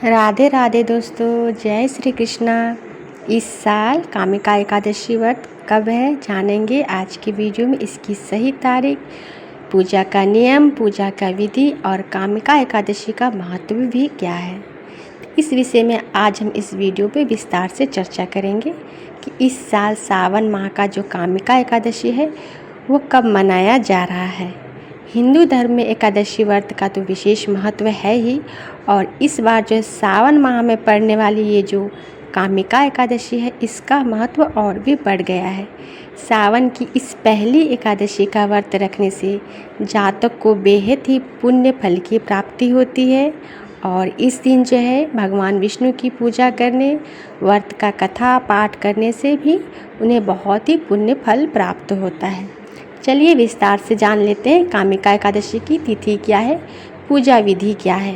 राधे राधे दोस्तों, जय श्री कृष्णा। इस साल कामिका एकादशी व्रत कब है जानेंगे आज की वीडियो में। इसकी सही तारीख, पूजा का नियम, पूजा का विधि और कामिका एकादशी का महत्व भी क्या है, इस विषय में आज हम इस वीडियो पे विस्तार से चर्चा करेंगे कि इस साल सावन माह का जो कामिका एकादशी है वो कब मनाया जा रहा है। हिंदू धर्म में एकादशी व्रत का तो विशेष महत्व है ही, और इस बार जो सावन माह में पड़ने वाली ये जो कामिका एकादशी है इसका महत्व और भी बढ़ गया है। सावन की इस पहली एकादशी का व्रत रखने से जातक को बेहद ही पुण्य फल की प्राप्ति होती है, और इस दिन जो है भगवान विष्णु की पूजा करने, व्रत का कथा पाठ करने से भी उन्हें बहुत ही पुण्य फल प्राप्त होता है। चलिए विस्तार से जान लेते हैं कामिका एकादशी की तिथि क्या है, पूजा विधि क्या है।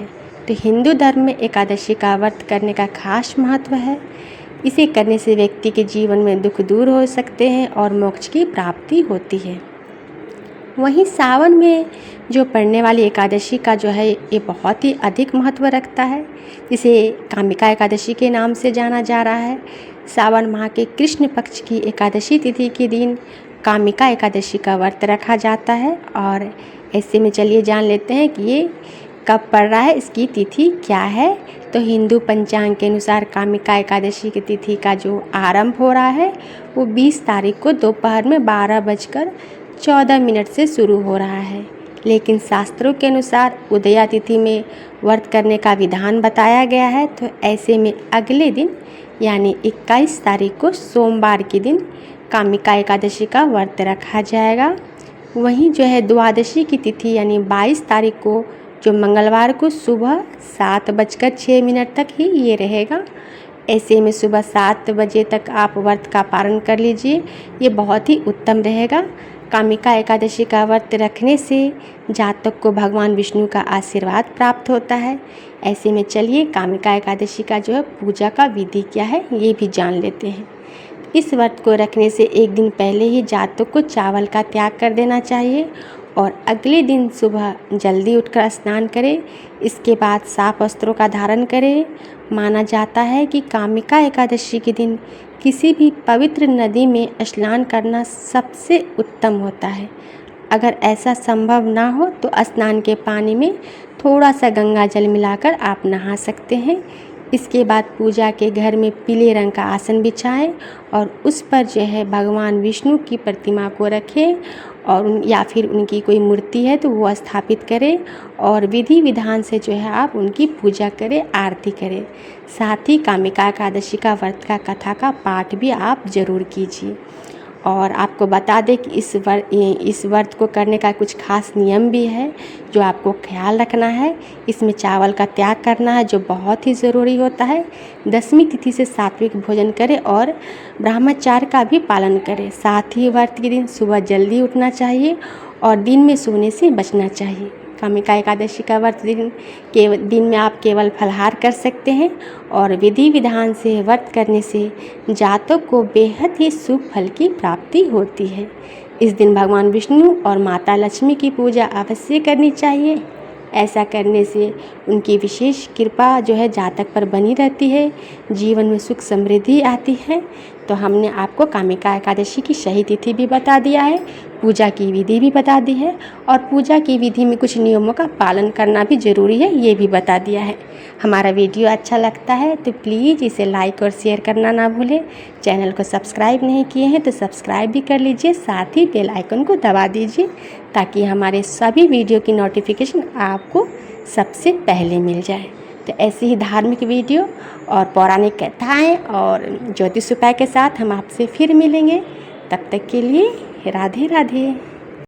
तो हिंदू धर्म में एकादशी का व्रत करने का खास महत्व है। इसे करने से व्यक्ति के जीवन में दुख दूर हो सकते हैं और मोक्ष की प्राप्ति होती है। वहीं सावन में जो पड़ने वाली एकादशी का जो है ये बहुत ही अधिक महत्व रखता है, जिसे कामिका एकादशी के नाम से जाना जा रहा है। सावन माह के कृष्ण पक्ष की एकादशी तिथि के दिन कामिका एकादशी का व्रत रखा जाता है, और ऐसे में चलिए जान लेते हैं कि ये कब पड़ रहा है, इसकी तिथि क्या है। तो हिंदू पंचांग के अनुसार कामिका एकादशी की तिथि का जो आरंभ हो रहा है वो 20 तारीख को दोपहर में 12:14 से शुरू हो रहा है, लेकिन शास्त्रों के अनुसार उदया तिथि में व्रत करने का विधान बताया गया है। तो ऐसे में अगले दिन यानी 21 तारीख को सोमवार के दिन कामिका एकादशी का व्रत रखा जाएगा। वहीं जो है द्वादशी की तिथि यानी 22 तारीख को जो मंगलवार को सुबह 7:06 तक ही ये रहेगा। ऐसे में सुबह 7 बजे तक आप व्रत का पालन कर लीजिए, ये बहुत ही उत्तम रहेगा। कामिका एकादशी का व्रत रखने से जातक को भगवान विष्णु का आशीर्वाद प्राप्त होता है। ऐसे में चलिए कामिका एकादशी का जो है पूजा का विधि क्या है ये भी जान लेते हैं। इस व्रत को रखने से एक दिन पहले ही जातक को चावल का त्याग कर देना चाहिए और अगले दिन सुबह जल्दी उठकर स्नान करें। इसके बाद साफ वस्त्रों का धारण करें। माना जाता है कि कामिका एकादशी के दिन किसी भी पवित्र नदी में स्नान करना सबसे उत्तम होता है। अगर ऐसा संभव ना हो तो स्नान के पानी में थोड़ा सा गंगा जल मिलाकर आप नहा सकते हैं। इसके बाद पूजा के घर में पीले रंग का आसन बिछाएं और उस पर जो है भगवान विष्णु की प्रतिमा को रखें, और या फिर उनकी कोई मूर्ति है तो वो स्थापित करें, और विधि विधान से जो है आप उनकी पूजा करें, आरती करें। साथ ही कामिका एकादशी का व्रत का कथा का पाठ भी आप ज़रूर कीजिए। और आपको बता दें कि इस व्रत को करने का कुछ खास नियम भी है जो आपको ख्याल रखना है। इसमें चावल का त्याग करना है जो बहुत ही ज़रूरी होता है। दशमी तिथि से सात्विक भोजन करें और ब्रह्मचार्य का भी पालन करें। साथ ही व्रत के दिन सुबह जल्दी उठना चाहिए और दिन में सोने से बचना चाहिए। कामिका एकादशी का व्रत दिन में आप केवल फलाहार कर सकते हैं, और विधि विधान से व्रत करने से जातक को बेहद ही शुभ फल की प्राप्ति होती है। इस दिन भगवान विष्णु और माता लक्ष्मी की पूजा अवश्य करनी चाहिए। ऐसा करने से उनकी विशेष कृपा जो है जातक पर बनी रहती है, जीवन में सुख समृद्धि आती है। तो हमने आपको कामिका एकादशी की सही तिथि भी बता दिया है, पूजा की विधि भी बता दी है, और पूजा की विधि में कुछ नियमों का पालन करना भी ज़रूरी है ये भी बता दिया है। हमारा वीडियो अच्छा लगता है तो प्लीज़ इसे लाइक और शेयर करना ना भूलें। चैनल को सब्सक्राइब नहीं किए हैं तो सब्सक्राइब भी कर लीजिए, साथ ही बेल आइकन को दबा दीजिए ताकि हमारे सभी वीडियो की नोटिफिकेशन आपको सबसे पहले मिल जाए। तो ऐसी ही धार्मिक वीडियो और पौराणिक कथाएँ और ज्योतिष उपाय के साथ हम आपसे फिर मिलेंगे। तब तक के लिए राधे राधे।